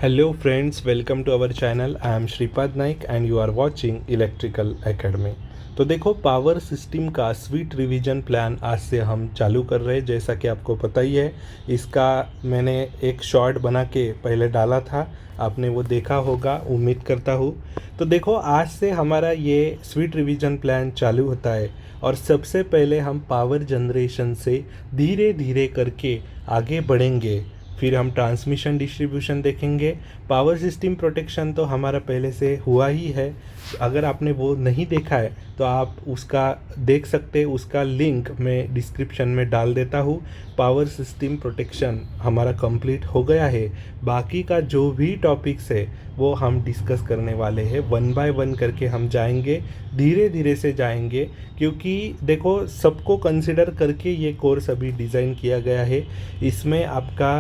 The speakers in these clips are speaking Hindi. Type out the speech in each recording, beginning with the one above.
Hello friends, welcome to our channel. I am Shripad Naik and you are watching Electrical Academy. तो देखो, पावर सिस्टम का स्वीट रिवीजन प्लान आज से हम चालू कर रहे हैं। जैसा कि आपको पता ही है, इसका मैंने एक शॉर्ट बना के पहले डाला था, आपने वो देखा होगा, उम्मीद करता हूँ। तो देखो, आज से हमारा ये स्वीट रिवीजन प्लान चालू होता है और सबसे पहले हम पावर जनरेशन से धीरे धीरे करके आगे बढ़ेंगे। फिर हम ट्रांसमिशन डिस्ट्रीब्यूशन देखेंगे। पावर सिस्टम प्रोटेक्शन तो हमारा पहले से हुआ ही है, अगर आपने वो नहीं देखा है तो आप उसका देख सकते हैं, उसका लिंक मैं डिस्क्रिप्शन में डाल देता हूँ। पावर सिस्टम प्रोटेक्शन हमारा कंप्लीट हो गया है। बाकी का जो भी टॉपिक्स है वो हम डिस्कस करने वाले हैं, वन बाय वन करके हम जाएंगे, धीरे धीरे से जाएंगे, क्योंकि देखो सबको कंसिडर करके ये कोर्स अभी डिज़ाइन किया गया है। इसमें आपका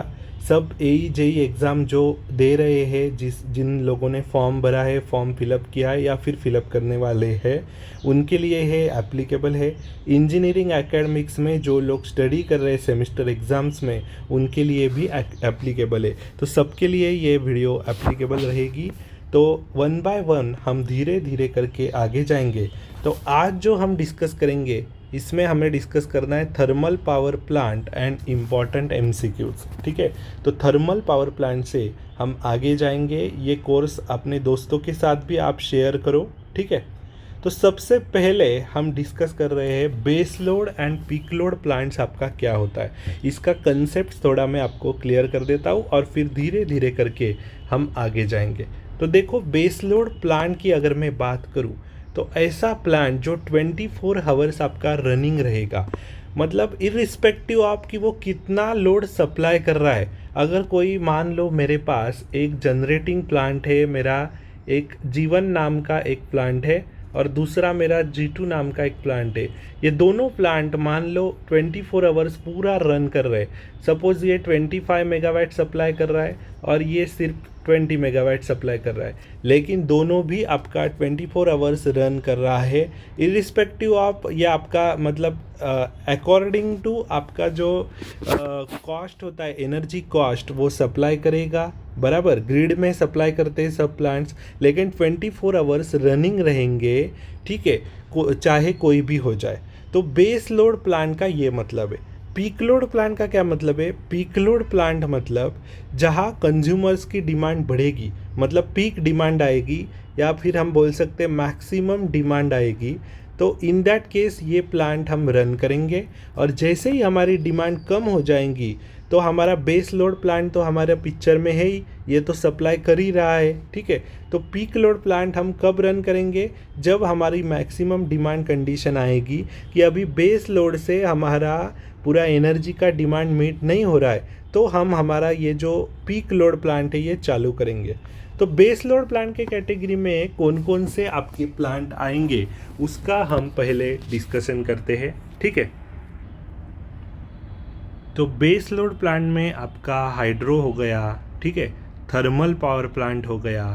सब AE-JEE एग्ज़ाम जो दे रहे हैं, जिन लोगों ने फॉर्म भरा है, फॉर्म फिलअप किया है या फिर फिलअप करने वाले हैं, उनके लिए है, एप्लीकेबल है। इंजीनियरिंग एकेडमिक्स में जो लोग स्टडी कर रहे हैं सेमेस्टर एग्ज़ाम्स में, उनके लिए भी एप्लीकेबल है। तो सबके लिए ये वीडियो एप्लीकेबल रहेगी। तो वन बाय वन हम धीरे धीरे करके आगे जाएंगे। तो आज जो हम डिस्कस करेंगे, इसमें हमें डिस्कस करना है thermal power plant and important MCQs। ठीक है, तो थर्मल पावर प्लांट से हम आगे जाएंगे। ये कोर्स अपने दोस्तों के साथ भी आप शेयर करो, ठीक है। तो सबसे पहले हम डिस्कस कर रहे हैं base load and peak load plants आपका क्या होता है। इसका कंसेप्ट थोड़ा मैं आपको क्लियर कर देता हूँ और फिर धीरे धीरे करके हम आगे जाएंगे। तो देखो, बेस लोड प्लांट की अगर मैं बात करूँ तो ऐसा प्लांट जो 24 आवर्स आपका रनिंग रहेगा, मतलब इर्रिस्पेक्टिव ऑफ कि वो कितना लोड सप्लाई कर रहा है। अगर कोई मान लो मेरे पास एक जनरेटिंग प्लांट है, मेरा एक जीवन नाम का एक प्लांट है और दूसरा मेरा G2 नाम का एक प्लांट है। ये दोनों प्लांट मान लो 24 आवर्स पूरा रन कर रहे हैं। सपोज़ ये 25 मेगावाट सप्लाई कर रहा है और ये सिर्फ 20 मेगावाट सप्लाई कर रहा है, लेकिन दोनों भी आपका 24 आवर्स रन कर रहा है। इरिस्पेक्टिव ऑफ ये आपका मतलब अकॉर्डिंग टू आपका जो कॉस्ट होता है, एनर्जी कॉस्ट, वो सप्लाई करेगा, बराबर। ग्रिड में सप्लाई करते हैं सब प्लांट्स, लेकिन 24 आवर्स रनिंग रहेंगे, ठीक है, चाहे कोई भी हो जाए। तो बेस लोड प्लांट का ये मतलब है। पीक लोड प्लांट का क्या मतलब है? पीक लोड प्लांट मतलब जहाँ कंज्यूमर्स की डिमांड बढ़ेगी, मतलब पीक डिमांड आएगी, या फिर हम बोल सकते हैं मैक्सिमम डिमांड आएगी। तो इन दैट केस ये प्लांट हम रन करेंगे, और जैसे ही हमारी डिमांड कम हो जाएंगी तो हमारा बेस लोड प्लांट तो हमारे पिक्चर में है ही, ये तो सप्लाई कर ही रहा है, ठीक है। तो पीक लोड प्लांट हम कब रन करेंगे? जब हमारी मैक्सिमम डिमांड कंडीशन आएगी कि अभी बेस लोड से हमारा पूरा एनर्जी का डिमांड मीट नहीं हो रहा है, तो हम हमारा ये जो पीक लोड प्लांट है ये चालू करेंगे। तो बेस लोड प्लांट के कैटेगरी में कौन कौन से आपके प्लांट आएंगे, उसका हम पहले डिस्कशन करते हैं, ठीक है। तो बेस लोड प्लांट में आपका हाइड्रो हो गया, ठीक है, थर्मल पावर प्लांट हो गया,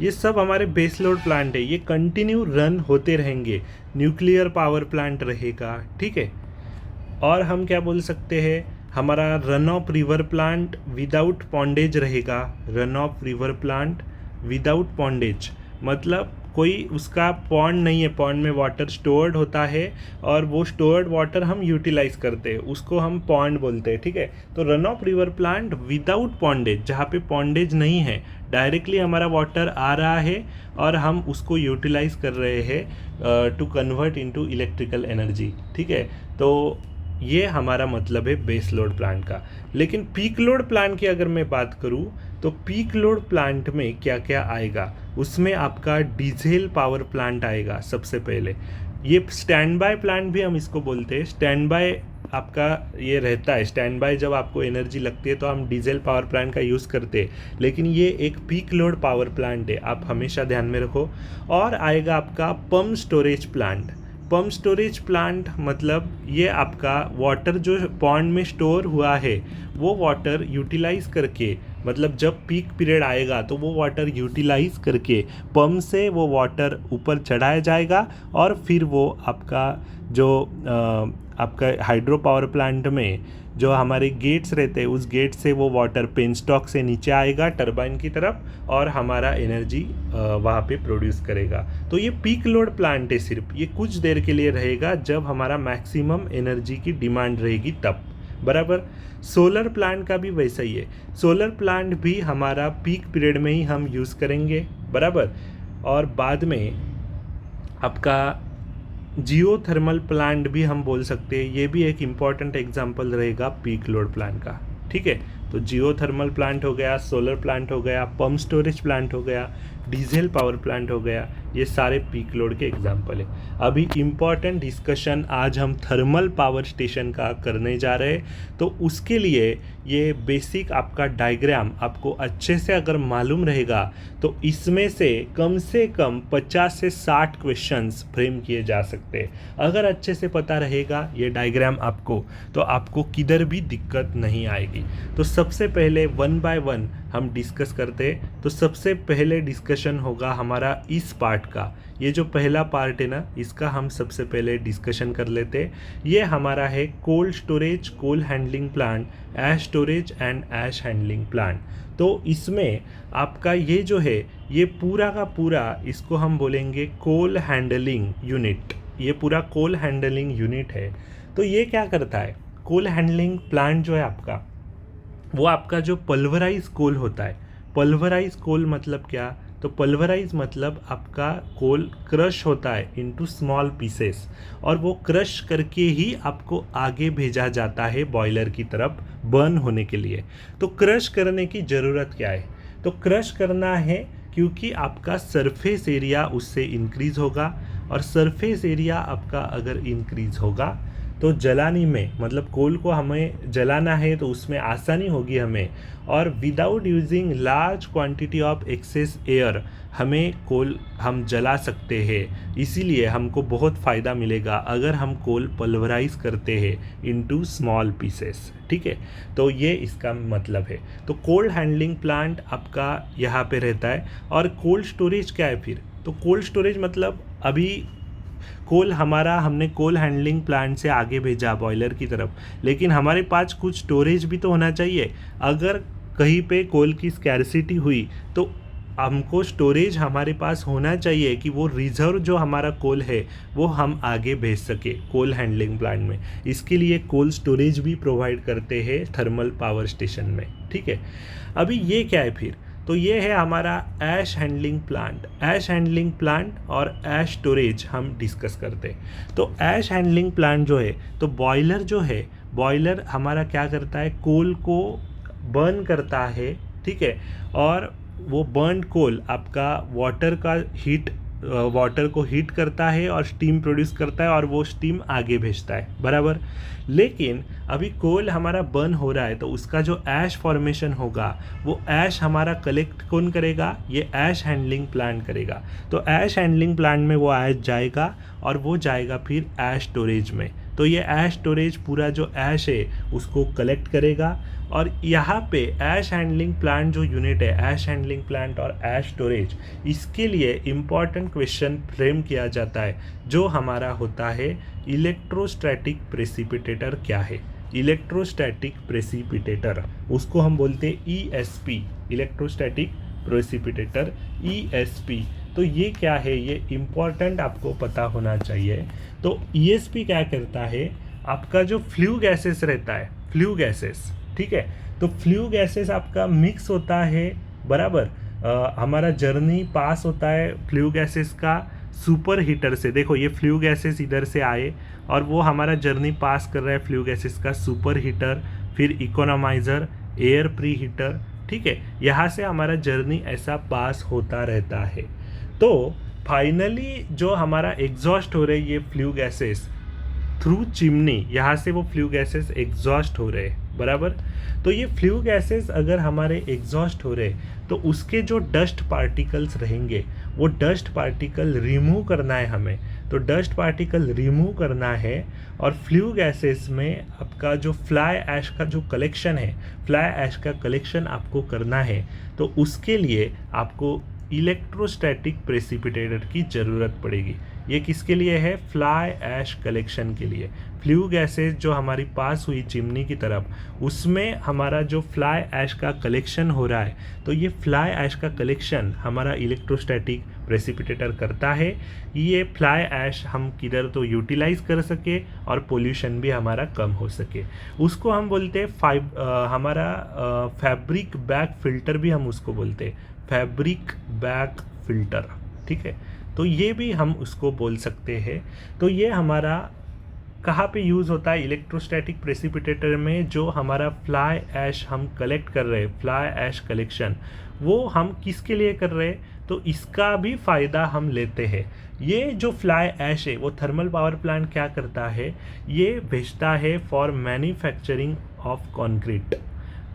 ये सब हमारे बेस लोड प्लांट है, ये कंटिन्यू रन होते रहेंगे। न्यूक्लियर पावर प्लांट रहेगा, ठीक है। और हम क्या बोल सकते हैं, हमारा run of river plant without pondage रहेगा। Run of river plant without pondage मतलब कोई उसका पॉन्ड नहीं है, पॉन्ड में वाटर स्टोर्ड होता है और वो स्टोर्ड वाटर हम यूटिलाइज करते हैं, उसको हम पॉन्ड बोलते हैं, ठीक है। तो run of river plant without pondage, जहाँ पे पॉन्डेज नहीं है, डायरेक्टली हमारा वाटर आ रहा है और हम उसको यूटिलाइज कर रहे हैं to convert into electrical energy, ठीक है। तो ये हमारा मतलब है बेस लोड प्लांट का। लेकिन पीक लोड प्लांट की अगर मैं बात करूँ तो पीक लोड प्लांट में क्या क्या आएगा, उसमें आपका डीजल पावर प्लांट आएगा सबसे पहले। ये स्टैंड बाय प्लांट भी हम इसको बोलते हैं। स्टैंड बाय आपका ये रहता है, स्टैंड बाय जब आपको एनर्जी लगती है तो हम डीजल पावर प्लांट का यूज़ करते हैं, लेकिन ये एक पीक लोड पावर प्लांट है, आप हमेशा ध्यान में रखो। और आएगा आपका pump storage plant. Pump storage plant मतलब ये आपका वाटर जो पॉन्ड में स्टोर हुआ है, वो वाटर यूटिलाइज करके, मतलब जब पीक पीरियड आएगा तो वो वाटर यूटिलाइज करके पंप से वो वाटर ऊपर चढ़ाया जाएगा और फिर वो आपका जो आपका हाइड्रो पावर प्लांट में जो हमारे गेट्स रहते हैं उस गेट से वो वाटर पेनस्टॉक से नीचे आएगा टरबाइन की तरफ और हमारा एनर्जी वहाँ पे प्रोड्यूस करेगा। तो ये पीक लोड प्लांट है, सिर्फ ये कुछ देर के लिए रहेगा जब हमारा मैक्सिमम एनर्जी की डिमांड रहेगी तब, बराबर। सोलर प्लांट का भी वैसा ही है, सोलर प्लांट भी हमारा पीक पीरियड में ही हम यूज़ करेंगे, बराबर। और बाद में आपका जियोथर्मल प्लांट भी हम बोल सकते हैं, ये भी एक इम्पॉर्टेंट एग्जांपल रहेगा पीक लोड प्लांट का, ठीक है। तो जियोथर्मल प्लांट हो गया, सोलर प्लांट हो गया, पंप स्टोरेज प्लांट हो गया, डीजल पावर प्लांट हो गया, ये सारे पीक लोड के एग्जांपल है। अभी इम्पॉर्टेंट डिस्कशन आज हम थर्मल पावर स्टेशन का करने जा रहे हैं। तो उसके लिए ये बेसिक आपका डायग्राम आपको अच्छे से अगर मालूम रहेगा तो इसमें से कम 50 से 60 क्वेश्चंस फ्रेम किए जा सकते हैं। अगर अच्छे से पता रहेगा ये डायग्राम आपको, तो आपको किधर भी दिक्कत नहीं आएगी। तो सबसे पहले 1 बाय 1 हम डिस्कस करते हैं। तो सबसे पहले डिस्कशन होगा हमारा इस पार्ट का, ये जो पहला पार्ट है ना, इसका हम सबसे पहले डिस्कशन कर लेते हैं। ये हमारा है cold storage, coal handling plant, ash storage and ash handling plant. तो इसमें आपका ये जो है ये पूरा का पूरा इसको हम बोलेंगे कोल हैंडलिंग यूनिट। ये पूरा कोल हैंडलिंग यूनिट है। तो ये क्या करता है, कोल हैंडलिंग प्लांट जो है आपका, वो आपका जो पल्वराइज कोल होता है, पल्वराइज कोल मतलब क्या, तो पल्वराइज मतलब आपका कोल क्रश होता है इनटू स्मॉल पीसेस और वो क्रश करके ही आपको आगे भेजा जाता है बॉयलर की तरफ बर्न होने के लिए। तो क्रश करने की ज़रूरत क्या है, तो क्रश करना है क्योंकि आपका सरफेस एरिया उससे इंक्रीज़ होगा और सरफेस एरिया आपका अगर इंक्रीज़ होगा तो जलाने में, मतलब कोल को हमें जलाना है तो उसमें आसानी होगी हमें, और without using large quantity of excess air हमें कोल हम जला सकते हैं। इसीलिए हमको बहुत फ़ायदा मिलेगा अगर हम कोल पल्वराइज करते हैं इनटू स्मॉल पीसेस, ठीक है। तो ये इसका मतलब है। तो कोल्ड हैंडलिंग प्लांट आपका यहाँ पे रहता है। और कोल्ड स्टोरेज क्या है फिर, तो कोल्ड स्टोरेज मतलब अभी कोल हमारा, हमने कोल हैंडलिंग प्लांट से आगे भेजा बॉयलर की तरफ, लेकिन हमारे पास कुछ स्टोरेज भी तो होना चाहिए। अगर कहीं पे कोल की स्कैरसिटी हुई तो हमको स्टोरेज हमारे पास होना चाहिए कि वो रिजर्व जो हमारा कोल है वो हम आगे भेज सके कोल हैंडलिंग प्लांट में। इसके लिए कोल स्टोरेज भी प्रोवाइड करते हैं थर्मल पावर स्टेशन में, ठीक है। अभी ये क्या है फिर, तो ये है हमारा ऐश हैंडलिंग प्लांट। ऐश हैंडलिंग प्लांट और ऐश स्टोरेज हम डिस्कस करते हैं। तो ऐश हैंडलिंग प्लांट जो है, तो बॉयलर जो है, बॉयलर हमारा क्या करता है, कोल को बर्न करता है, ठीक है। और वो बर्न कोल आपका वाटर को हीट करता है और स्टीम प्रोड्यूस करता है और वो स्टीम आगे भेजता है, बराबर। लेकिन अभी कोल हमारा बर्न हो रहा है तो उसका जो ऐश फॉर्मेशन होगा वो ऐश हमारा कलेक्ट कौन करेगा, ये ऐश हैंडलिंग प्लांट करेगा। तो ऐश हैंडलिंग प्लांट में वो ऐश जाएगा और वो जाएगा फिर ऐश स्टोरेज में। तो ये ऐश स्टोरेज पूरा जो ऐश है उसको कलेक्ट करेगा और यहाँ पे ऐश हैंडलिंग प्लांट जो यूनिट है, ऐश हैंडलिंग प्लांट और ऐश स्टोरेज, इसके लिए इम्पॉर्टेंट क्वेश्चन फ्रेम किया जाता है जो हमारा होता है इलेक्ट्रोस्टैटिक प्रेसिपिटेटर क्या है। इलेक्ट्रोस्टैटिक प्रेसिपिटेटर उसको हम बोलते हैं ESP, इलेक्ट्रोस्टैटिक प्रेसिपिटेटर ESP। तो ये क्या है, ये इम्पॉर्टेंट आपको पता होना चाहिए। तो ESP क्या करता है, आपका जो फ्लू गैसेस रहता है, फ्लू गैसेस, ठीक है। तो फ्लू गैसेस आपका मिक्स होता है, बराबर। हमारा जर्नी पास होता है फ्लू गैसेस का सुपर हीटर से। देखो ये फ्लू गैसेस इधर से आए और वो हमारा जर्नी पास कर रहा है फ्लू गैसेस का सुपर हीटर, फिर इकोनोमाइज़र, एयर प्री हीटर, ठीक है। यहाँ से हमारा जर्नी ऐसा पास होता रहता है। तो फाइनली जो हमारा एग्जॉस्ट हो रहे ये फ्लू गैसेस थ्रू चिमनी, यहाँ से वो फ्लू गैसेस एग्जॉस्ट हो रहे, बराबर। तो ये फ्लू गैसेस अगर हमारे एग्जॉस्ट हो रहे तो उसके जो डस्ट पार्टिकल्स रहेंगे वो डस्ट पार्टिकल रिमूव करना है हमें। तो डस्ट पार्टिकल रिमूव करना है और फ्लू गैसेस में आपका जो फ्लाई ऐश का जो कलेक्शन है, फ्लाई ऐश का कलेक्शन आपको करना है। तो उसके लिए आपको इलेक्ट्रोस्टैटिक प्रेसिपिटेटर की ज़रूरत पड़ेगी। ये किसके लिए है? फ्लाई ऐश कलेक्शन के लिए। फ्लू गैसेज जो हमारी पास हुई चिमनी की तरफ, उसमें हमारा जो फ्लाई ऐश का कलेक्शन हो रहा है, तो ये फ्लाई ऐश का कलेक्शन हमारा इलेक्ट्रोस्टैटिक प्रेसिपिटेटर करता है। ये फ्लाई ऐश हम किधर तो यूटिलाइज कर सके और पोल्यूशन भी हमारा कम हो सके। उसको हम बोलते हैं हमारा फैब्रिक बैग फिल्टर भी हम उसको बोलते हैं, फैब्रिक बैग फिल्टर। ठीक है, तो ये भी हम उसको बोल सकते हैं। तो ये हमारा कहाँ पे यूज़ होता है? इलेक्ट्रोस्टैटिक प्रेसिपिटेटर में। जो हमारा फ्लाई ऐश हम कलेक्ट कर रहे हैं, फ्लाई ऐश कलेक्शन, वो हम किसके लिए कर रहे हैं? तो इसका भी फ़ायदा हम लेते हैं। ये जो फ्लाई ऐश है वो थर्मल पावर प्लांट क्या करता है? ये भेजता है for manufacturing of concrete.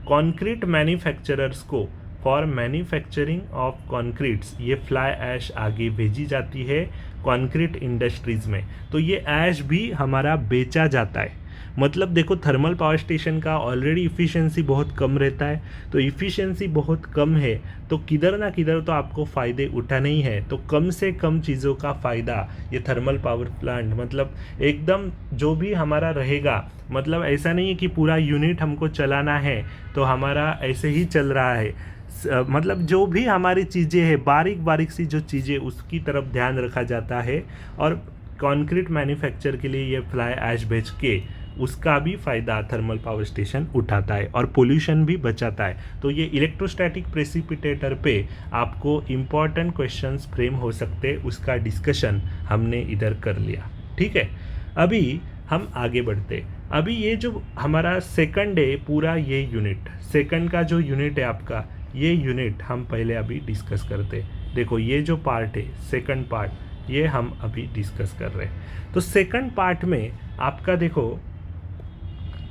Concrete manufacturers को, फॉर मैन्युफैक्चरिंग ऑफ कंक्रीट्स, ये फ्लाई ऐश आगे भेजी जाती है कंक्रीट इंडस्ट्रीज़ में। तो ये ऐश भी हमारा बेचा जाता है। मतलब देखो, थर्मल पावर स्टेशन का ऑलरेडी इफ़िशियंसी बहुत कम रहता है, तो इफ़िशियंसी बहुत कम है तो किधर ना किधर तो आपको फ़ायदे उठाने ही है। तो कम से कम चीज़ों का फ़ायदा ये थर्मल पावर प्लांट, मतलब एकदम जो भी हमारा रहेगा, मतलब ऐसा नहीं है कि पूरा यूनिट हमको चलाना है तो हमारा ऐसे ही चल रहा है। मतलब जो भी हमारी चीज़ें हैं, बारीक बारीक सी जो चीज़ें, उसकी तरफ ध्यान रखा जाता है। और कंक्रीट मैन्युफैक्चर के लिए ये फ्लाई ऐश भेज के उसका भी फ़ायदा थर्मल पावर स्टेशन उठाता है और पोल्यूशन भी बचाता है। तो ये इलेक्ट्रोस्टैटिक प्रेसिपिटेटर पे आपको इम्पॉर्टेंट क्वेश्चंस फ्रेम हो सकते, उसका डिस्कशन हमने इधर कर लिया। ठीक है, अभी हम आगे बढ़ते। अभी ये जो हमारा सेकंड है पूरा, ये यूनिट, सेकंड का जो यूनिट है आपका, ये यूनिट हम पहले अभी डिस्कस करते। देखो, ये जो पार्ट है सेकंड पार्ट, ये हम अभी डिस्कस कर रहे हैं। तो सेकंड पार्ट में आपका देखो,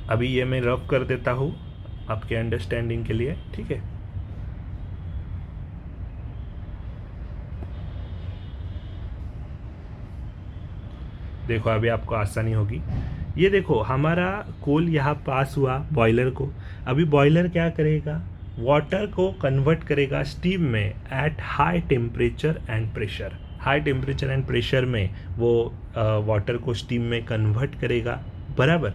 अभी ये मैं रफ कर देता हूँ आपके अंडरस्टैंडिंग के लिए। ठीक है, देखो अभी आपको आसानी होगी। ये देखो, हमारा कोल यहाँ पास हुआ बॉयलर को। अभी बॉयलर क्या करेगा? वाटर को कन्वर्ट करेगा स्टीम में at high temperature and pressure. High temperature and pressure में वो वाटर को स्टीम में कन्वर्ट करेगा, बराबर।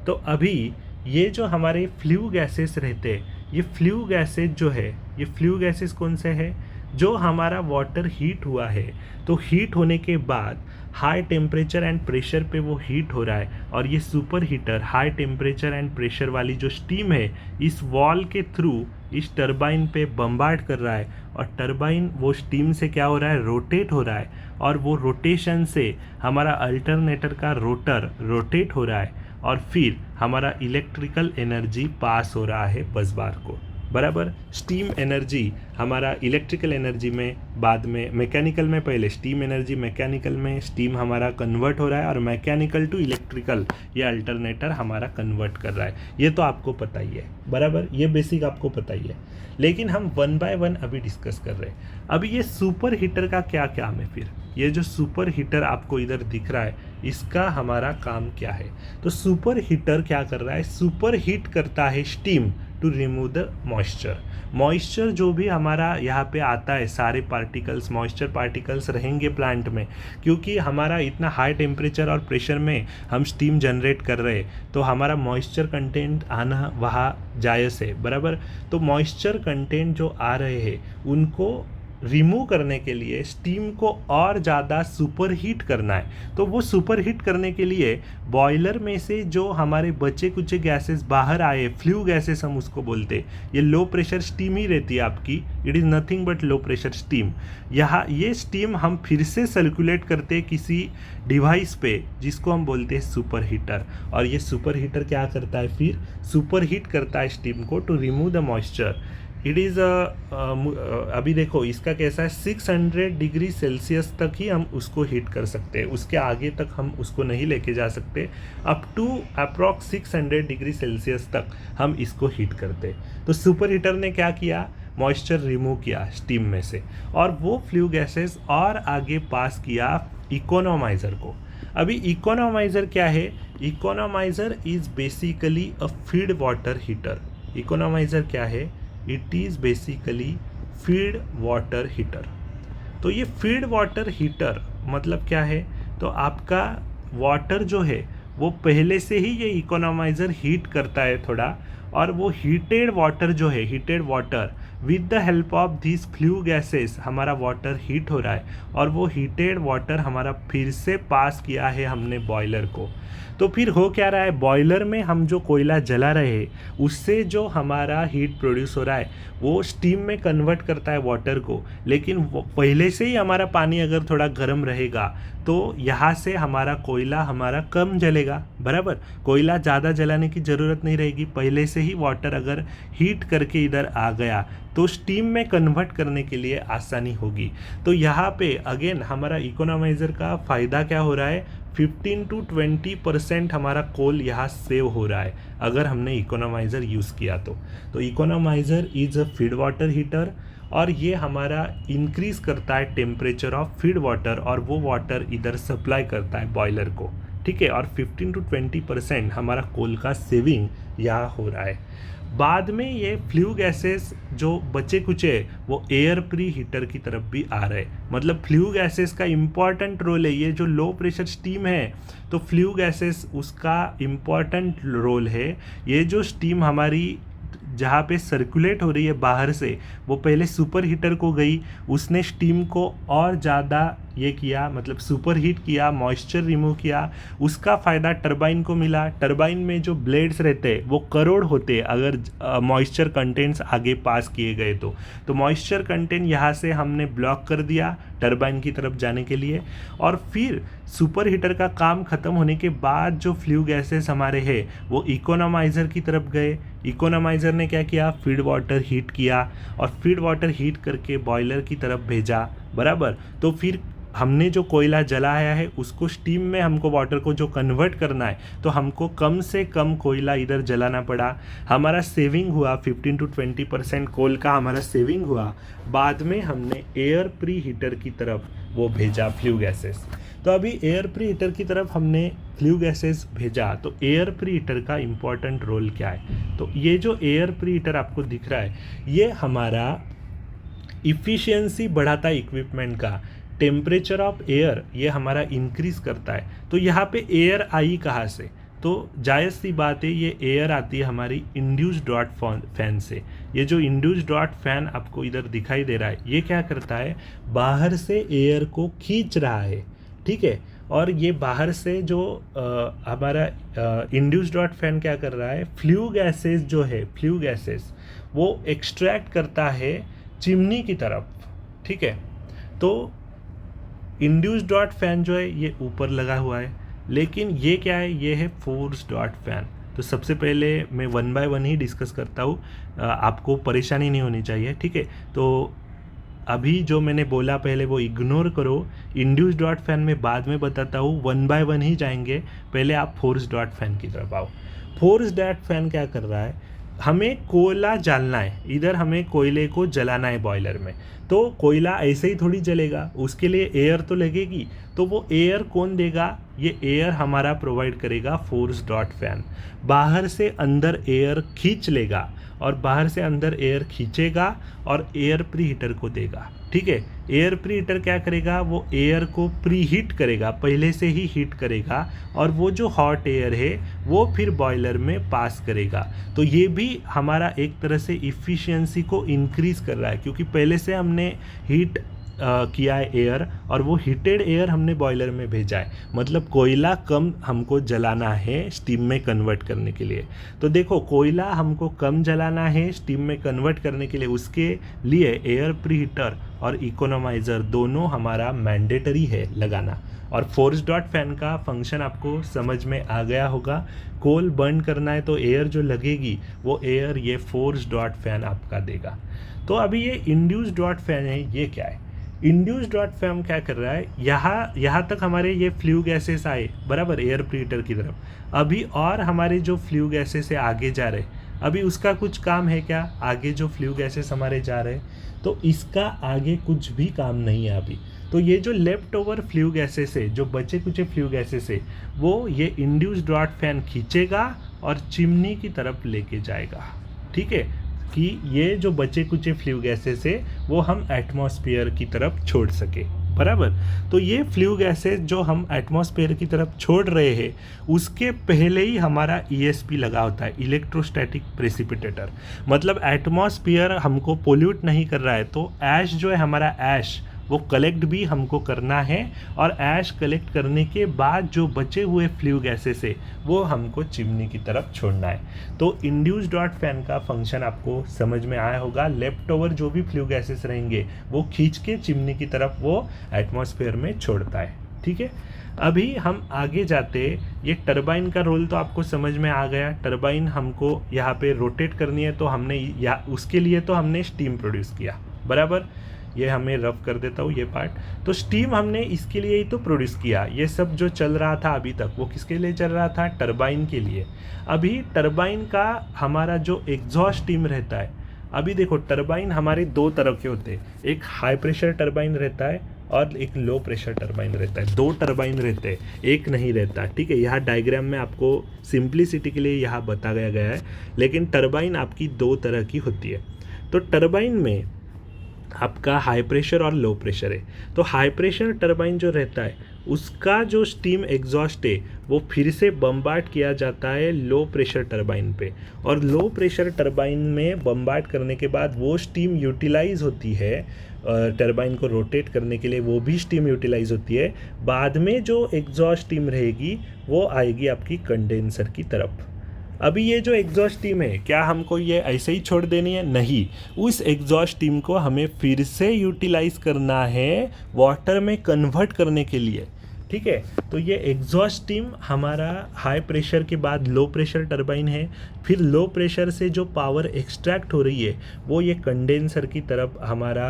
तो अभी ये जो हमारे फ्लू गैसेस रहते हैं, ये फ्लू गैसेस जो है, ये फ्लू गैसेस कौन से है? जो हमारा वाटर हीट हुआ है, तो हीट होने के बाद हाई टेम्परेचर एंड प्रेशर पे वो हीट हो रहा है, और ये super heater high temperature and pressure वाली जो स्टीम है, इस वॉल के थ्रू इस टरबाइन पे बम्बार्ड कर रहा है, और टरबाइन वो स्टीम से क्या हो रहा है? रोटेट हो रहा है, और वो रोटेशन से हमारा अल्टरनेटर का रोटर रोटेट हो रहा है, और फिर हमारा इलेक्ट्रिकल एनर्जी पास हो रहा है बसबार को, बराबर। स्टीम एनर्जी हमारा इलेक्ट्रिकल एनर्जी में, बाद में मैकेनिकल में, पहले स्टीम एनर्जी मैकेनिकल में, स्टीम हमारा कन्वर्ट हो रहा है, और मैकेनिकल टू इलेक्ट्रिकल ये अल्टरनेटर हमारा कन्वर्ट कर रहा है। ये तो आपको पता ही है, बराबर, ये बेसिक आपको पता ही है। लेकिन हम वन बाय वन अभी डिस्कस कर रहे हैं। अभी ये सुपर हीटर का क्या काम है? फिर ये जो सुपर हीटर आपको इधर दिख रहा है, इसका हमारा काम क्या है? तो सुपर हीटर क्या कर रहा है? सुपर हीट करता है steam to remove the moisture. Moisture जो भी हमारा यहाँ पे आता है, सारे पार्टिकल्स, मॉइस्चर पार्टिकल्स रहेंगे प्लांट में, क्योंकि हमारा इतना हाई टेम्परेचर और प्रेशर में हम स्टीम जनरेट कर रहे हैं, तो हमारा मॉइस्चर कंटेंट आना वहाँ जायज़ है, बराबर। तो मॉइस्चर कंटेंट जो आ रहे हैं उनको रिमूव करने के लिए स्टीम को और ज़्यादा सुपर हीट करना है। तो वो सुपर हीट करने के लिए बॉयलर में से जो हमारे बचे कुचे गैसेस बाहर आए, फ्लू गैसेस हम उसको बोलते, ये लो प्रेशर स्टीम ही रहती है आपकी, it is nothing but low pressure steam. यहाँ ये स्टीम हम फिर से सर्कुलेट करते किसी डिवाइस पे, जिसको हम बोलते हैं सुपर हीटर। और ये सुपर हीटर क्या करता है? फिर सुपर हीट करता है स्टीम को to remove the moisture. It is अभी देखो इसका कैसा है, 600 डिग्री सेल्सियस तक ही हम उसको हीट कर सकते हैं, उसके आगे तक हम उसको नहीं लेके जा सकते। Up to approx 600 degree Celsius तक हम इसको हीट करते। तो सुपर हीटर ने क्या किया? मॉइस्चर रिमूव किया स्टीम में से, और वो फ्लू गैसेस और आगे पास किया इकोनोमाइज़र को। अभी इकोनोमाइज़र क्या है? Economiser is basically a feed water heater. Economiser क्या है? It is basically feed water heater. तो ये फीड वाटर हीटर मतलब क्या है? तो आपका वाटर जो है वो पहले से ही ये इकोनॉमाइज़र हीट करता है थोड़ा, और वो हीटेड वाटर जो है, heated water with the help of this flue gases हमारा वाटर हीट हो रहा है, और वो हीटेड वाटर हमारा फिर से पास किया है हमने बॉयलर को। तो फिर हो क्या रहा है, बॉयलर में हम जो कोयला जला रहे हैं उससे जो हमारा हीट प्रोड्यूस हो रहा है वो स्टीम में कन्वर्ट करता है वाटर को, लेकिन पहले से ही हमारा पानी अगर थोड़ा गर्म रहेगा तो यहाँ से हमारा कोयला हमारा कम जलेगा, बराबर। कोयला ज़्यादा जलाने की ज़रूरत नहीं रहेगी, पहले से ही वाटर अगर हीट करके इधर आ गया तो स्टीम में कन्वर्ट करने के लिए आसानी होगी। तो यहाँ पे अगेन हमारा इकोनॉमाइज़र का फ़ायदा क्या हो रहा है, 15 to 20% हमारा कोल यहाँ सेव हो रहा है अगर हमने इकोनॉमाइज़र यूज़ किया तो economiser is a feed water heater, और ये हमारा इंक्रीज़ करता है टेम्परेचर ऑफ फीड वाटर, और वो वाटर इधर सप्लाई करता है बॉयलर को, ठीक है। और 15 to 20% हमारा कोल का सेविंग यहाँ हो रहा है। बाद में ये फ्लू गैसेस जो बचे कुचे वो एयर प्री हीटर की तरफ भी आ रहे, मतलब फ्लू गैसेस का इम्पॉर्टेंट रोल है। ये जो लो प्रेशर स्टीम है तो फ्लू गैसेस उसका इम्पॉर्टेंट रोल है। ये जो स्टीम हमारी जहाँ पे सर्कुलेट हो रही है बाहर से, वो पहले सुपर हीटर को गई, उसने स्टीम को और ज़्यादा ये किया, मतलब सुपर हीट किया, मॉइस्चर रिमूव किया, उसका फ़ायदा टरबाइन को मिला। टरबाइन में जो ब्लेड्स रहते हैं वो करोड़ होते हैं अगर मॉइस्चर कंटेंट्स आगे पास किए गए तो मॉइस्चर कंटेंट यहाँ से हमने ब्लॉक कर दिया टरबाइन की तरफ जाने के लिए। और फिर सुपर हीटर का काम ख़त्म होने के बाद जो फ्लू गैसेस हमारे हैं वो इकोनॉमाइज़र की तरफ गए। इकोनॉमाइज़र ने क्या किया, फीड वाटर हीट किया, और फीड वाटर हीट करके बॉयलर की तरफ भेजा, बराबर। तो फिर हमने जो कोयला जलाया है उसको स्टीम में हमको वाटर को जो कन्वर्ट करना है तो हमको कम से कम कोयला इधर जलाना पड़ा। हमारा सेविंग हुआ 15 to 20% कोल का हमारा सेविंग हुआ। बाद में हमने एयर प्री हीटर की तरफ वो भेजा फ्लू गैसेस। तो अभी एयर प्री हीटर की तरफ हमने फ्लू गैसेस भेजा, तो एयर प्री हीटर का इम्पॉर्टेंट रोल क्या है, तो ये जो एयर प्री हीटर आपको दिख रहा है ये हमारा इफ़िशियंसी बढ़ाता है इक्विपमेंट का, टेम्परेचर ऑफ एयर ये हमारा इंक्रीज़ करता है। तो यहाँ पे एयर आई कहाँ से, तो जायज़ सी बात है ये एयर आती है हमारी इंड्यूस्ड डॉट फैन से। ये जो इंड्यूस्ड डॉट फैन आपको इधर दिखाई दे रहा है ये क्या करता है, बाहर से एयर को खींच रहा है, ठीक है। और ये बाहर से जो हमारा इंड्यूस्ड डॉट फैन क्या कर रहा है, फ्लू गैसेस जो है, फ्लू गैसेस वो एक्सट्रैक्ट करता है चिमनी की तरफ, ठीक है। तो इंड्यूस्ड डॉट फैन जो है ये ऊपर लगा हुआ है, लेकिन ये क्या है, ये है फोर्स डॉट फैन। तो सबसे पहले मैं 1 by 1 ही डिस्कस करता हूँ, आपको परेशानी नहीं होनी चाहिए, ठीक है। तो अभी जो मैंने बोला पहले वो इग्नोर करो, इंड्यूस्ड डॉट फैन में बाद में बताता हूँ, 1 by 1 ही जाएंगे। पहले आप फोर्स डॉट फैन की तरफ आओ। फोर्स डॉट फैन क्या कर रहा है, हमें कोयला जलाना है, इधर हमें कोयले को जलाना है बॉयलर में। तो कोयला ऐसे ही थोड़ी जलेगा, उसके लिए एयर तो लगेगी। तो वो एयर कौन देगा, ये एयर हमारा प्रोवाइड करेगा फोर्स डॉट फैन। बाहर से अंदर एयर खींच लेगा, और बाहर से अंदर एयर खींचेगा और एयर प्री हीटर को देगा, ठीक है। एयर प्री हीटर क्या करेगा, वो एयर को प्री हीट करेगा, पहले से ही हीट करेगा, और वो जो हॉट एयर है वो फिर बॉयलर में पास करेगा। तो ये भी हमारा एक तरह से इफ़िशियंसी को इंक्रीज़ कर रहा है, क्योंकि पहले से हमने हीट किया है एयर, और वो हीटेड एयर हमने बॉयलर में भेजा है, मतलब कोयला कम हमको जलाना है स्टीम में कन्वर्ट करने के लिए। तो देखो कोयला हमको कम जलाना है स्टीम में कन्वर्ट करने के लिए, उसके लिए एयर प्री हीटर और इकोनॉमाइज़र दोनों हमारा मैंडेटरी है लगाना। और फोर्स डॉट फैन का फंक्शन आपको समझ में आ गया होगा। कोल बर्न करना है तो एयर जो लगेगी वो एयर ये फोर्स डॉट फैन आपका देगा। तो अभी ये इंड्यूस्ड डॉट फैन है, ये क्या है, इंड्यूस्ड डॉट फैन क्या कर रहा है, यहाँ तक हमारे ये फ्लू गैसेस आए, बराबर, एयर प्री हीटर की तरफ। अभी और हमारे जो फ्लू गैसेस है आगे जा रहे, अभी उसका कुछ काम है क्या, आगे जो फ्लू गैसेस हमारे जा रहे, तो इसका आगे कुछ भी काम नहीं है अभी। तो ये जो लेफ्ट ओवर फ्लू गैसेस है, जो बचे कुचे फ्लू गैसेस है, वो ये इंड्यूस्ड डॉट फैन खींचेगा और चिमनी की तरफ लेके जाएगा, ठीक है, कि ये जो बचे कुचे फ्लू गैसेस है वो हम एटमॉस्फेयर की तरफ छोड़ सके, बराबर। तो ये फ्लू गैसेस जो हम एटमॉस्फेयर की तरफ छोड़ रहे हैं उसके पहले ही हमारा ईएसपी लगा होता है, इलेक्ट्रोस्टैटिक प्रेसिपिटेटर। मतलब एटमॉस्फेयर हमको पोल्यूट नहीं कर रहा है, तो ऐश जो है हमारा ऐश वो कलेक्ट भी हमको करना है, और ऐश कलेक्ट करने के बाद जो बचे हुए फ्लू गैसेस है वो हमको चिमनी की तरफ छोड़ना है। तो इंड्यूस्ड डॉट फैन का फंक्शन आपको समझ में आया होगा। लेफ्ट ओवर जो भी फ्लू गैसेस रहेंगे वो खींच के चिमनी की तरफ वो एटमॉस्फेयर में छोड़ता है। ठीक है, अभी हम आगे जाते। ये टरबाइन का रोल तो आपको समझ में आ गया। टरबाइन हमको यहाँ पे रोटेट करनी है, तो हमने या उसके लिए तो हमने स्टीम प्रोड्यूस किया, बराबर। ये हमें रफ कर देता हूँ ये पार्ट। तो स्टीम हमने इसके लिए ही तो प्रोड्यूस किया। ये सब जो चल रहा था अभी तक वो किसके लिए चल रहा था? टरबाइन के लिए। अभी टरबाइन का हमारा जो एग्जॉस्ट स्टीम रहता है, अभी देखो टरबाइन हमारे दो तरह के होते हैं, एक हाई प्रेशर टरबाइन रहता है और एक लो प्रेशर टरबाइन रहता है। दो टरबाइन रहते हैं, एक नहीं रहता। ठीक है, यहाँ डायग्राम में आपको सिंप्लिसिटी के लिए यहाँ बताया गया है, लेकिन टरबाइन आपकी दो तरह की होती है। तो टरबाइन में आपका हाई प्रेशर और लो प्रेशर है। तो हाई प्रेशर टरबाइन जो रहता है उसका जो स्टीम एग्जॉस्ट है वो फिर से बम्बार्ड किया जाता है लो प्रेशर टरबाइन पे, और लो प्रेशर टरबाइन में बम्बार्ड करने के बाद वो स्टीम यूटिलाइज होती है टरबाइन को रोटेट करने के लिए, वो भी स्टीम यूटिलाइज होती है। बाद में जो एग्जॉस्ट स्टीम रहेगी वो आएगी आपकी कंडेंसर की तरफ। अभी ये जो एग्जॉस्ट स्टीम है, क्या हमको ये ऐसे ही छोड़ देनी है? नहीं, उस एग्जॉस्ट स्टीम को हमें फिर से यूटिलाइज करना है वाटर में कन्वर्ट करने के लिए। ठीक है, तो ये एग्जॉस्ट स्टीम हमारा हाई प्रेशर के बाद लो प्रेशर टरबाइन है। फिर लो प्रेशर से जो पावर एक्सट्रैक्ट हो रही है वो ये कंडेंसर की तरफ हमारा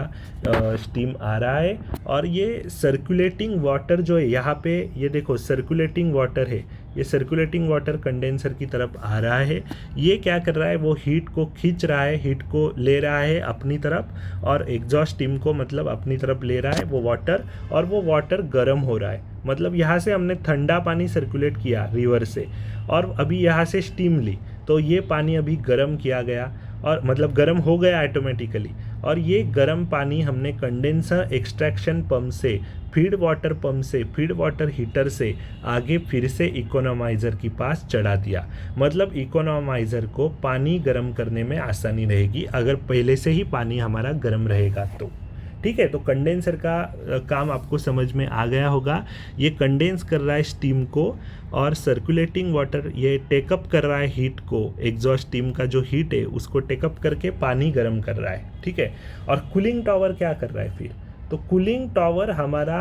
स्टीम आ रहा है, और ये सर्कुलेटिंग वाटर जो है यहाँ पे ये देखो सर्कुलेटिंग वाटर है, ये सर्कुलेटिंग वाटर कंडेंसर की तरफ आ रहा है। ये क्या कर रहा है? वो हीट को खींच रहा है, हीट को ले रहा है अपनी तरफ, और एग्जॉस्ट स्टीम को मतलब अपनी तरफ ले रहा है वो वाटर, और वो वाटर गर्म हो रहा है। मतलब यहाँ से हमने ठंडा पानी सर्कुलेट किया रिवर से, और अभी यहाँ से स्टीम ली, तो ये पानी अभी गर्म किया गया, और मतलब गर्म हो गया ऑटोमेटिकली, और ये गर्म पानी हमने कंडेंसर एक्सट्रैक्शन पंप से, फीड वाटर पंप से, फीड वाटर हीटर से आगे फिर से इकोनॉमाइज़र के पास चढ़ा दिया। मतलब इकोनॉमाइज़र को पानी गर्म करने में आसानी रहेगी अगर पहले से ही पानी हमारा गर्म रहेगा तो। ठीक है, तो कंडेंसर का काम आपको समझ में आ गया होगा। ये कंडेंस कर रहा है स्टीम को, और सर्कुलेटिंग वाटर ये टेकअप कर रहा है हीट को, एग्जॉस्ट स्टीम का जो हीट है उसको टेकअप करके पानी गर्म कर रहा है। ठीक है, और कूलिंग टावर क्या कर रहा है फिर? तो कूलिंग टावर हमारा,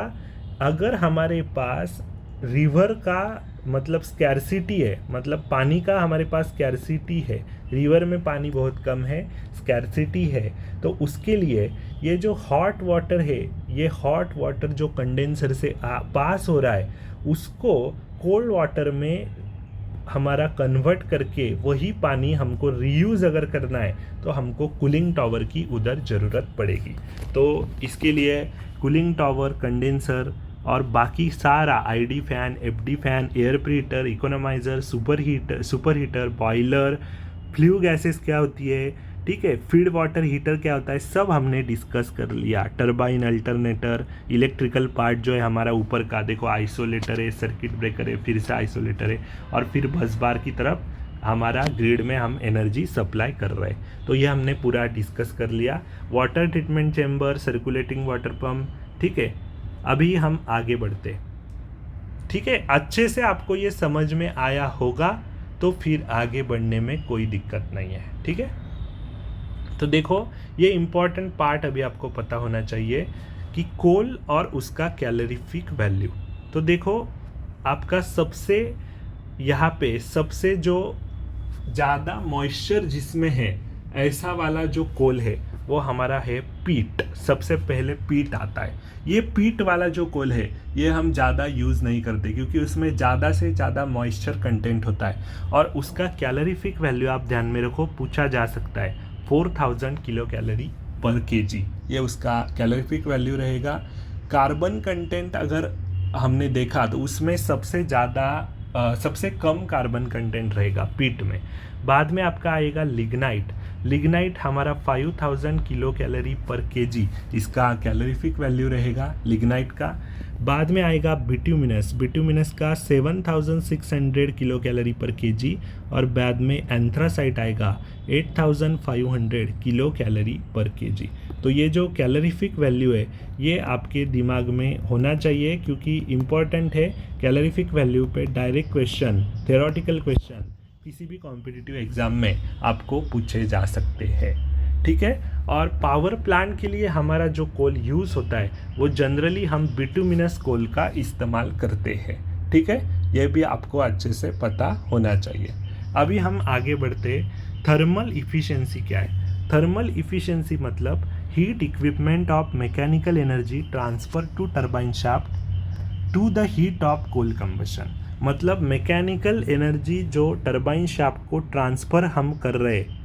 अगर हमारे पास रिवर का मतलब स्कैरसिटी है, मतलब पानी का हमारे पास स्कैरसिटी है, रिवर में पानी बहुत कम है, स्कैरसिटी है, तो उसके लिए ये जो हॉट वाटर है, ये हॉट वाटर जो कंडेंसर से पास हो रहा है उसको कोल्ड वाटर में हमारा कन्वर्ट करके वही पानी हमको रीयूज़ अगर करना है तो हमको कूलिंग टावर की उधर ज़रूरत पड़ेगी। तो इसके लिए कूलिंग टावर, कंडेंसर और बाकी सारा ID fan, FD fan, air preheater, economiser, super heater, boiler, flue gases क्या होती है, ठीक है, फीड वाटर हीटर क्या होता है, सब हमने डिस्कस कर लिया। टरबाइन, अल्टरनेटर, इलेक्ट्रिकल पार्ट जो है हमारा ऊपर का देखो आइसोलेटर है, सर्किट ब्रेकर है, फिर से आइसोलेटर है, और फिर बस बार की तरफ हमारा ग्रिड में हम एनर्जी सप्लाई कर रहे हैं। तो ये हमने पूरा डिस्कस कर लिया। Water treatment chamber, circulating water pump. ठीक है, अभी हम आगे बढ़ते। ठीक है, अच्छे से आपको ये समझ में आया होगा तो फिर आगे बढ़ने में कोई दिक्कत नहीं है। ठीक है, तो देखो ये इम्पॉर्टेंट पार्ट अभी आपको पता होना चाहिए कि कोल और उसका कैलोरीफिक वैल्यू। तो देखो आपका सबसे यहाँ पे सबसे जो ज़्यादा मॉइस्चर जिसमें है ऐसा वाला जो कोल है वो हमारा है पीट। सबसे पहले पीट आता है। ये पीट वाला जो कोल है ये हम ज़्यादा यूज़ नहीं करते क्योंकि उसमें ज़्यादा से ज़्यादा मॉइस्चर कंटेंट होता है, और उसका कैलोरीफिक वैल्यू आप ध्यान में रखो, पूछा जा सकता है 4000 किलो कैलोरी पर केजी, ये उसका कैलोरीफिक वैल्यू रहेगा। कार्बन कंटेंट अगर हमने देखा तो उसमें सबसे ज़्यादा सबसे कम कार्बन कंटेंट रहेगा पीट में। बाद में आपका आएगा लिग्नाइट। लिग्नाइट हमारा 5000 किलो कैलोरी पर केजी इसका कैलोरीफिक वैल्यू रहेगा लिग्नाइट का। बाद में आएगा बिट्यूमिनस। बिट्यूमिनस का 7600 किलो कैलोरी पर केजी। और बाद में एंथ्रासाइट आएगा 8500 किलो कैलोरी पर केजी। तो ये जो कैलोरीफिक वैल्यू है ये आपके दिमाग में होना चाहिए, क्योंकि इम्पॉर्टेंट है। कैलोरीफिक वैल्यू पे डायरेक्ट क्वेश्चन, थ्योरेटिकल क्वेश्चन किसी भी कॉम्पिटिटिव एग्जाम में आपको पूछे जा सकते हैं, ठीक है। और पावर प्लांट के लिए हमारा जो कोल यूज़ होता है वो जनरली हम बिटुमिनस कोल का इस्तेमाल करते हैं, ठीक है। ये भी आपको अच्छे से पता होना चाहिए। अभी हम आगे बढ़ते। थर्मल इफ़िशियंसी क्या है? थर्मल इफ़िशियंसी मतलब heat equipment of mechanical energy transfer to turbine shaft to the heat of coal combustion. मतलब मैकेनिकल एनर्जी जो टरबाइन शाफ्ट को ट्रांसफ़र हम कर रहे हैं,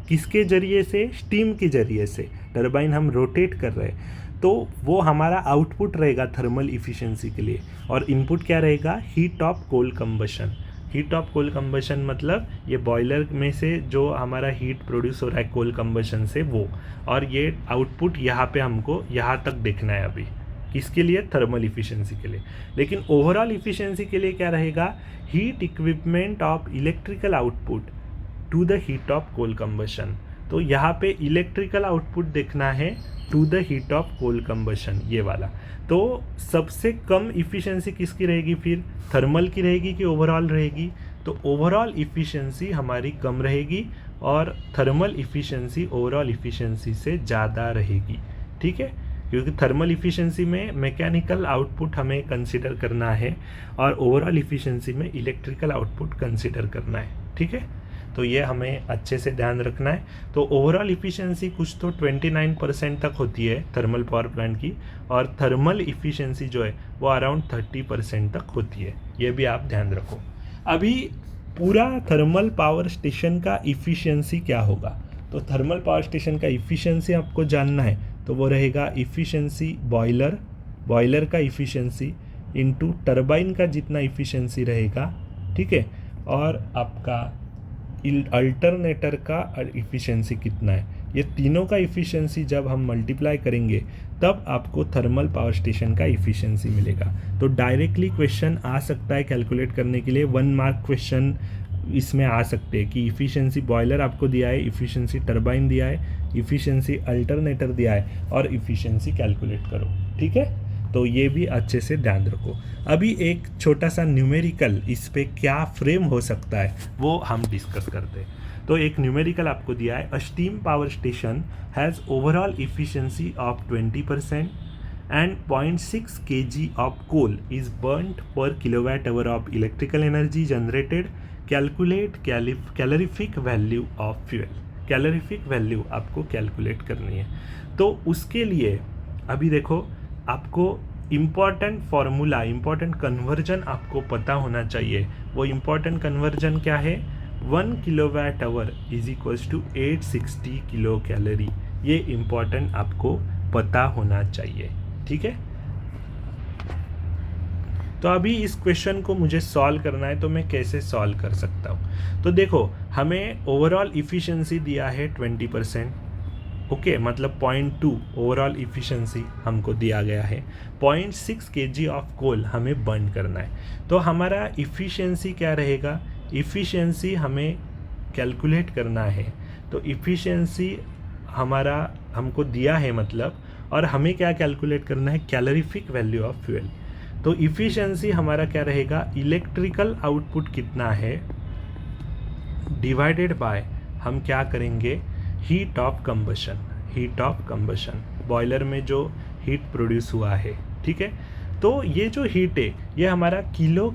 किसके ज़रिए से? स्टीम के ज़रिए से। टरबाइन हम रोटेट कर रहे हैं, तो वो हमारा आउटपुट रहेगा थर्मल इफ़िशियंसी के लिए। और इनपुट क्या रहेगा? Heat of coal combustion. Heat of coal combustion मतलब ये बॉयलर में से जो हमारा हीट प्रोड्यूस हो रहा है कोल कंबशन से वो, और ये आउटपुट यहाँ पे हमको यहाँ तक देखना है अभी। किसके लिए? थर्मल इफ़िशियंसी के लिए। लेकिन ओवरऑल इफ़िशियंसी के लिए क्या रहेगा? Heat equipment of electrical output to the heat of coal combustion. तो यहाँ पे इलेक्ट्रिकल आउटपुट देखना है to the heat of coal combustion, ये वाला। तो सबसे कम इफ़िशियंसी किसकी रहेगी फिर? थर्मल की रहेगी कि ओवरऑल रहेगी? तो ओवरऑल इफ़िशियंसी हमारी कम रहेगी और थर्मल इफ़िशियंसी ओवरऑल इफ़िशियंसी से ज़्यादा रहेगी, ठीक है। क्योंकि थर्मल इफ़िशियंसी में मैकेनिकल आउटपुट हमें कंसिडर करना है और ओवरऑल इफ़िशियंसी में इलेक्ट्रिकल आउटपुट कंसिडर करना है, ठीक है। तो ये हमें अच्छे से ध्यान रखना है। तो ओवरऑल इफ़िशियंसी कुछ तो 29% तक होती है थर्मल पावर प्लांट की, और थर्मल इफ़िशियंसी जो है वो अराउंड 30% तक होती है। ये भी आप ध्यान रखो। अभी पूरा थर्मल पावर स्टेशन का इफ़िशियंसी क्या होगा? तो थर्मल पावर स्टेशन का इफ़िशियंसी आपको जानना है, तो वो रहेगा इफ़िशियंसी बॉयलर का इफ़िशियंसी इनटू टरबाइन का जितना इफ़िशियंसी रहेगा, ठीक है, और आपका अल्टरनेटर का इफ़िशियंसी कितना है। ये तीनों का इफ़िशियंसी जब हम मल्टीप्लाई करेंगे तब आपको थर्मल पावर स्टेशन का इफ़िशियंसी मिलेगा। तो डायरेक्टली क्वेश्चन आ सकता है कैलकुलेट करने के लिए, 1 मार्क क्वेश्चन इसमें आ सकते हैं कि इफ़िशियंसी बॉयलर आपको दिया है, इफ़िशियंसी टरबाइन दिया है, इफ़िशियंसी अल्टरनेटर दिया है और इफ़िशियंसी कैलकुलेट करो, ठीक है। तो ये भी अच्छे से ध्यान रखो। अभी एक छोटा सा न्यूमेरिकल इस पे क्या फ्रेम हो सकता है वो हम डिस्कस करते हैं। तो एक न्यूमेरिकल आपको दिया है, a steam power station has overall efficiency of 20% and 0.6 kg of coal is burnt per kilowatt hour of electrical energy generated. Calculate calorific value of fuel. Calorific value आपको कैलकुलेट करनी है। तो उसके लिए अभी देखो, आपको इम्पॉर्टेंट फार्मूला, इम्पॉर्टेंट कन्वर्जन आपको पता होना चाहिए। वो इम्पॉर्टेंट कन्वर्जन क्या है? 1 kilowatt hour is equals to 860 kilo calorie. ये इम्पॉर्टेंट आपको पता होना चाहिए, ठीक है। तो अभी इस क्वेश्चन को मुझे सॉल्व करना है, तो मैं कैसे सॉल्व कर सकता हूँ? तो देखो, हमें ओवरऑल इफ़िशियंसी दिया है 20%, ओके, मतलब 0.2 ओवरऑल इफ़िशियंसी हमको दिया गया है। 0.6 kg ऑफ कोल हमें बर्न करना है। तो हमारा इफ़िशियंसी क्या रहेगा? इफ़िशियंसी हमें कैलकुलेट करना है। तो इफ़िशियंसी हमारा हमको दिया है मतलब, और हमें क्या कैलकुलेट करना है? Calorific value of fuel. तो इफ़िशियंसी हमारा क्या रहेगा? इलेक्ट्रिकल आउटपुट कितना है डिवाइडेड बाय हम क्या करेंगे? Heat of combustion. Heat of combustion, boiler में जो हीट प्रोड्यूस हुआ है, ठीक है। तो ये जो हीट है ये हमारा किलो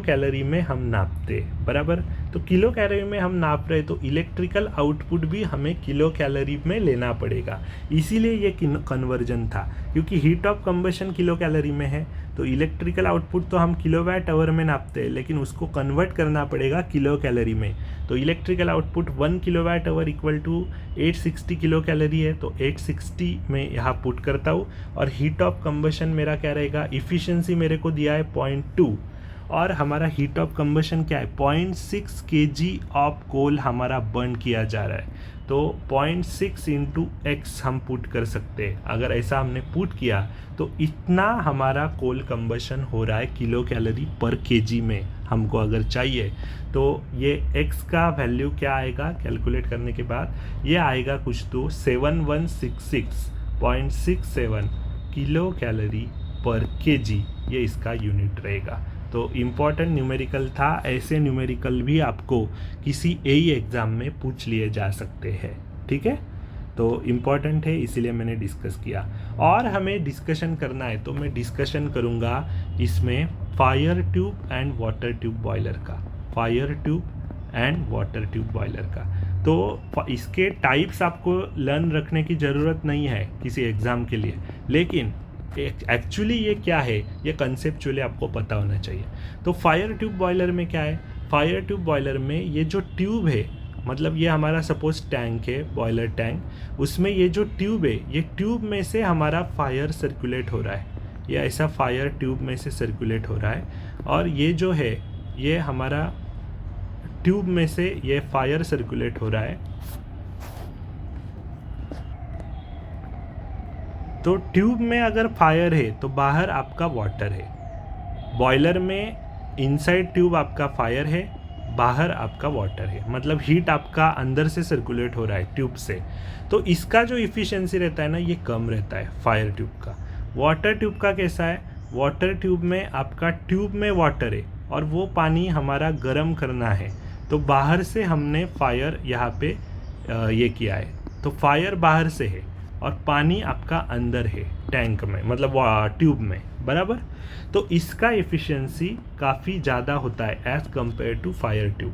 कैलोरी में हम नापते, बराबर। तो किलो कैलोरी में हम नाप रहे, तो इलेक्ट्रिकल आउटपुट भी हमें किलो कैलोरी में लेना पड़ेगा। इसीलिए ये कन्वर्जन था, क्योंकि heat of combustion kilo calorie में है, तो इलेक्ट्रिकल आउटपुट तो हम किलोवाट आवर में नापते हैं, लेकिन उसको कन्वर्ट करना पड़ेगा किलो कैलोरी में। तो electrical output 1 kilowatt hour equal to 860 kilo calorie है, तो 860 में यहाँ पुट करता हूँ। और हीट ऑफ कंबशन मेरा क्या रहेगा, इफ़िशियंसी मेरे को दिया है 0.2, और हमारा हीट ऑफ कंबशन क्या है, 0.6 kg ऑफ कोल हमारा बर्न किया जा रहा है। तो 0.6 इंटू एक्स हम पुट कर सकते हैं। अगर ऐसा हमने पुट किया तो इतना हमारा कोल कंबशन हो रहा है किलो कैलोरी पर केजी में हमको अगर चाहिए। तो ये एक्स का वैल्यू क्या आएगा कैलकुलेट करने के बाद, ये आएगा कुछ तो 7166.67 किलो कैलोरी पर केजी, ये इसका यूनिट रहेगा। तो इम्पॉर्टेंट न्यूमेरिकल था, ऐसे न्यूमेरिकल भी आपको किसी एई एग्ज़ाम में पूछ लिए जा सकते हैं, ठीक है। तो इम्पॉर्टेंट है, इसीलिए मैंने डिस्कस किया। और हमें डिस्कशन करना है, तो मैं डिस्कशन करूँगा इसमें fire tube and water tube boiler का, fire tube and water tube boiler का। तो इसके टाइप्स आपको लर्न रखने की ज़रूरत नहीं है किसी एग्ज़ाम के लिए, लेकिन एक्चुअली ये क्या है, ये कंसेप्चुअली आपको पता होना चाहिए। तो फायर ट्यूब बॉयलर में क्या है, फायर ट्यूब बॉयलर में ये जो ट्यूब है, मतलब ये हमारा सपोज टैंक है, बॉयलर टैंक, उसमें ये जो ट्यूब है, ये ट्यूब में से हमारा फायर सर्कुलेट हो रहा है, ये ऐसा फायर ट्यूब में से सर्कुलेट हो रहा है। और ये जो है, ये हमारा ट्यूब में से ये फायर सर्कुलेट हो रहा है। तो ट्यूब में अगर फायर है तो बाहर आपका वाटर है। बॉयलर में इनसाइड ट्यूब आपका फायर है, बाहर आपका वाटर है, मतलब हीट आपका अंदर से सर्कुलेट हो रहा है ट्यूब से। तो इसका जो इफ़िशियंसी रहता है ना, ये कम रहता है फायर ट्यूब का। वाटर ट्यूब का कैसा है, वाटर ट्यूब में आपका ट्यूब में वाटर है और वो पानी हमारा गर्म करना है, तो बाहर से हमने फायर यहाँ पे ये किया है, तो फायर बाहर से है और पानी आपका अंदर है टैंक में, मतलब ट्यूब में, बराबर। तो इसका एफिशिएंसी काफ़ी ज़्यादा होता है as compare to fire tube.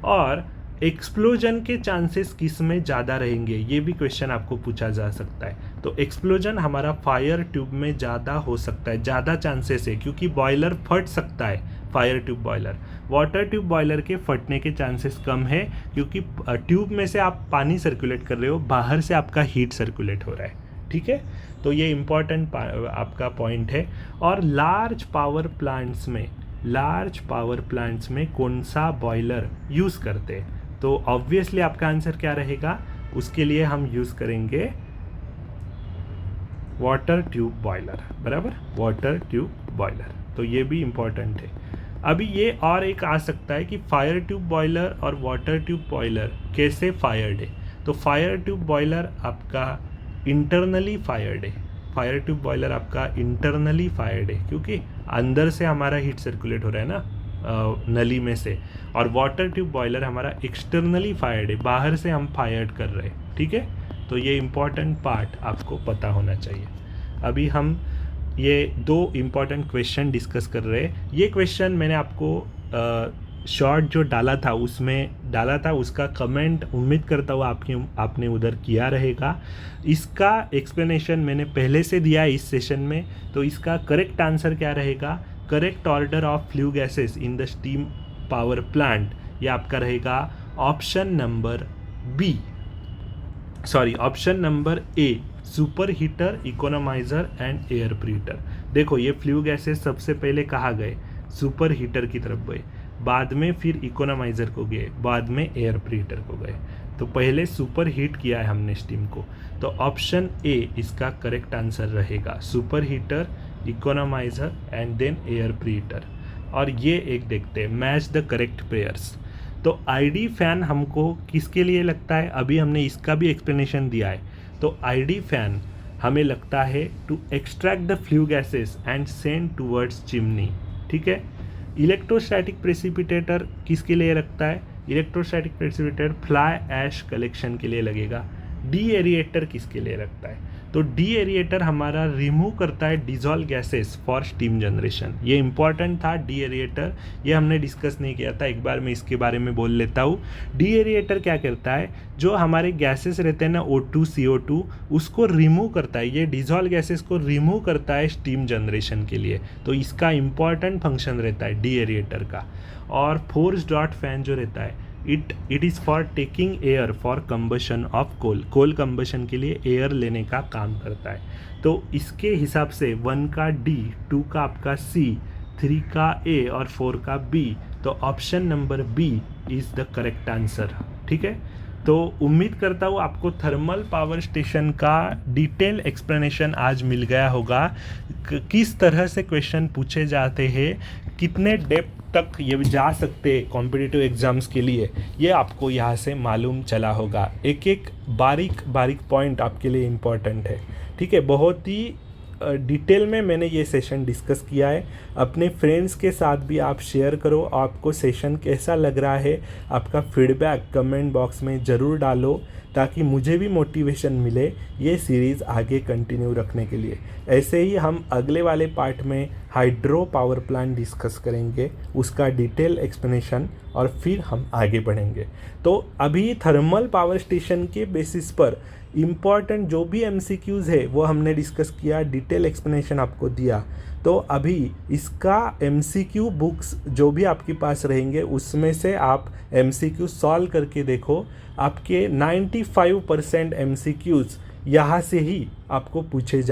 और एक्सप्लोजन के चांसेस किस में ज़्यादा रहेंगे, ये भी क्वेश्चन आपको पूछा जा सकता है। तो एक्सप्लोजन हमारा फायर ट्यूब में ज़्यादा हो सकता है, ज़्यादा चांसेस है, क्योंकि बॉयलर फट सकता है fire tube boiler. Water tube boiler के फटने के चांसेस कम है, क्योंकि ट्यूब में से आप पानी सर्कुलेट कर रहे हो, बाहर से आपका हीट सर्कुलेट हो रहा है, ठीक है। तो ये इम्पॉर्टेंट आपका पॉइंट है। और लार्ज पावर प्लांट्स में कौन सा बॉयलर यूज़ करते हैं, तो ऑब्वियसली आपका आंसर क्या रहेगा, उसके लिए हम यूज़ करेंगे वाटर ट्यूब बॉयलर, बराबर, वाटर ट्यूब बॉयलर। तो ये भी इम्पॉर्टेंट है। अभी ये और एक आ सकता है कि फायर ट्यूब बॉयलर और वाटर ट्यूब बॉयलर कैसे फायर्ड है। तो फायर ट्यूब बॉयलर आपका इंटरनली फायर्ड है, फायर ट्यूब बॉयलर आपका इंटरनली फायर्ड है, क्योंकि अंदर से हमारा हीट सर्कुलेट हो रहा है ना नली में से। और वाटर ट्यूब बॉयलर हमारा एक्सटर्नली फायर्ड है, बाहर से हम फायर्ड कर रहे हैं, ठीक है। तो ये इम्पॉर्टेंट पार्ट आपको पता होना चाहिए। अभी हम ये दो इम्पॉर्टेंट क्वेश्चन डिस्कस कर रहे हैं। ये क्वेश्चन मैंने आपको शॉर्ट जो डाला था उसका कमेंट उम्मीद करता हूँ आपने उधर किया रहेगा। इसका एक्सप्लेनेशन मैंने पहले से दिया है इस सेशन में। तो इसका करेक्ट आंसर क्या रहेगा, correct order of flue gases in the steam power plant, ये आपका रहेगा option number A, super heater, economiser and air preheater. देखो ये फ्लू गैसेस सबसे पहले कहाँ गए, सुपर हीटर की तरफ गए, बाद में फिर इकोनोमाइज़र को गए, बाद में एयर प्रीहीटर को गए। तो पहले सुपर हीट किया है हमने स्टीम को, तो ऑप्शन ए इसका करेक्ट आंसर रहेगा, super heater, economiser and then air preheater. और ये एक देखते हैं, मैच द करेक्ट पेयर्स। तो आईडी फैन हमको किसके लिए लगता है, अभी हमने इसका भी एक्सप्लेनेशन दिया है। तो आईडी फैन हमें लगता है to extract the flue gases and send towards chimney, ठीक है। इलेक्ट्रोस्टैटिक प्रेसिपिटेटर किसके लिए लगता है, electrostatic precipitator fly ash collection के लिए लगेगा। डी एरिएटर किसके लिए लगता है, तो डीएरिएटर हमारा रिमूव करता है dissolve gases for steam generation. ये इंपॉर्टेंट था डीएरिएटर, ये हमने डिस्कस नहीं किया था, एक बार मैं इसके बारे में बोल लेता हूँ। डीएरिएटर क्या करता है, जो हमारे गैसेस रहते हैं ना O2 CO2, उसको रिमूव करता है, ये डिजॉल्व गैसेस को रिमूव करता है स्टीम जनरेशन के लिए। तो इसका इंपॉर्टेंट फंक्शन रहता है डीएरिएटर का। और फोर्स डॉट फैन जो रहता है, it is for taking air for combustion of coal combustion के लिए एयर लेने का काम करता है। तो इसके हिसाब से 1 का D, 2 का आपका C, 3 का A और 4 का B, तो option number B is the correct answer. ठीक है, तो उम्मीद करता हूँ आपको थर्मल पावर स्टेशन का डिटेल एक्सप्लेनेशन आज मिल गया होगा। किस तरह से क्वेश्चन पूछे जाते हैं, कितने डेप्थ तक ये जा सकते हैं कॉम्पिटिटिव एग्जाम्स के लिए, ये आपको यहाँ से मालूम चला होगा। एक एक बारीक पॉइंट आपके लिए इम्पॉर्टेंट है। ठीक है, बहुत ही डिटेल में मैंने ये सेशन डिस्कस किया है। अपने फ्रेंड्स के साथ भी आप शेयर करो, आपको सेशन कैसा लग रहा है, आपका फीडबैक कमेंट बॉक्स में ज़रूर डालो, ताकि मुझे भी मोटिवेशन मिले ये सीरीज़ आगे कंटिन्यू रखने के लिए। ऐसे ही हम अगले वाले पार्ट में हाइड्रो पावर प्लांट डिस्कस करेंगे, उसका डिटेल एक्सप्लेनेशन, और फिर हम आगे बढ़ेंगे। तो अभी थर्मल पावर स्टेशन के बेसिस पर इम्पॉर्टेंट जो भी MCQs है वो हमने डिस्कस किया, डिटेल एक्सप्लेनेशन आपको दिया। तो अभी इसका MCQ बुक्स जो भी आपके पास रहेंगे उसमें से आप MCQ सॉल्व करके देखो, आपके 95% MCQs यहाँ से ही आपको पूछे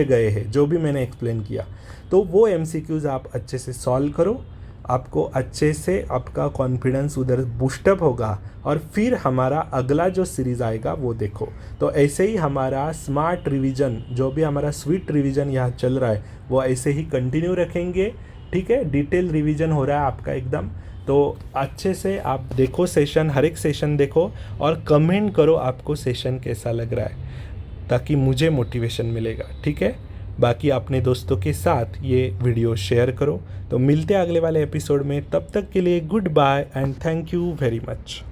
गए हैं जो भी मैंने एक्सप्लेन किया। तो वो MCQs आप अच्छे से सॉल्व करो, आपको अच्छे से आपका कॉन्फिडेंस उधर बूस्टअप होगा, और फिर हमारा अगला जो सीरीज़ आएगा वो देखो। तो ऐसे ही हमारा स्मार्ट रिवीजन, जो भी हमारा स्वीट रिवीजन यहाँ चल रहा है, वो ऐसे ही कंटिन्यू रखेंगे। ठीक है, डिटेल रिवीजन हो रहा है आपका एकदम। तो अच्छे से आप देखो सेशन, हर एक सेशन देखो, और कमेंट करो आपको सेशन कैसा लग रहा है, ताकि मुझे मोटिवेशन मिलेगा। ठीक है, बाकी अपने दोस्तों के साथ ये वीडियो शेयर करो। तो मिलते हैं अगले वाले एपिसोड में, तब तक के लिए goodbye and thank you very much.